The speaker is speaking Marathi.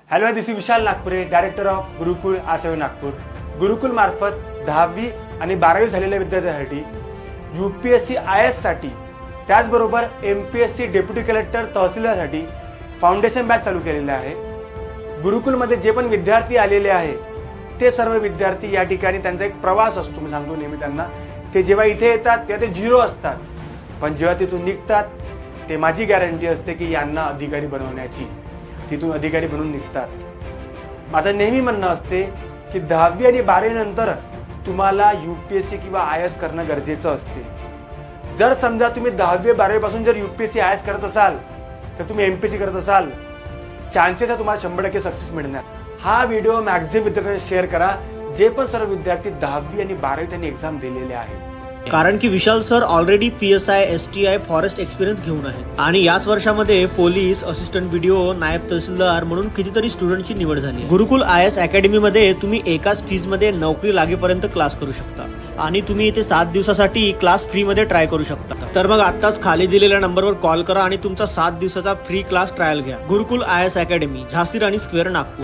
Hello, this is Vishal Nagpure, director of Gurukul आसवे नागपूर. गुरुकुल मार्फत 10वी आणि 12वी झालेल्या विद्यार्थ्यांसाठी UPSC IAS साठी त्याचबरोबर MPSC डेप्युटी कलेक्टर तहसीलदारसाठी फाउंडेशन बॅच चालू केलेले आहे. गुरुकुलमध्ये जे पण विद्यार्थी आलेले आहे ते सर्व विद्यार्थी या ठिकाणी त्यांचा एक प्रवास असतो. मी सांगतो नेहमी त्यांना, ते जेव्हा इथे येतात तेव्हा ते झिरो असतात, पण जेव्हा तिथून निघतात ते माझी गॅरंटी असते की यांना अधिकारी बनवण्याची. तिथून अधिकारी बनून निघतात. माझं नेहमी म्हणणं असते की 10वी आणि 12वी नंतर तुम्हाला UPSC किंवा IAS करणं गरजेचं असते. जर समजा तुम्ही 10वी 12वी पासून जर UPSC IAS करत असाल तर तुम्ही MPSC करत असाल, चान्सेस आहे तुम्हाला 100% सक्सेस मिळणार. हा व्हिडिओ मॅक्झिमम विद्यार्थ्यांना शेअर करा, जे पण सर्व विद्यार्थी 10वी आणि 12वी त्यांनी एक्झाम दिलेले आहेत. कारण की Vishal sir already PSI STI forest experience घेऊन आहे आणि याच वर्षामध्ये पोलीस असिस्टंट व्हिडिओ नायब तहसीलदार म्हणून कितीतरी स्टुडंटची निवड झाली. गुरुकुल IAS अकॅडमी मध्ये तुम्ही एकाच फीज मध्ये नोकरी लागेपर्यंत क्लास करू शकता आणि तुम्ही इथे 7 दिवसासाठी क्लास फ्री मध्ये ट्राय करू शकता. तर मग आताच खाली दिलेल्या नंबरवर कॉल करा आणि तुमचा 7 दिवसाचा फ्री क्लास ट्रायल घ्या. गुरुकुल IAS अकॅडमी, झांसी राणी स्क्वेअर, नागपूर.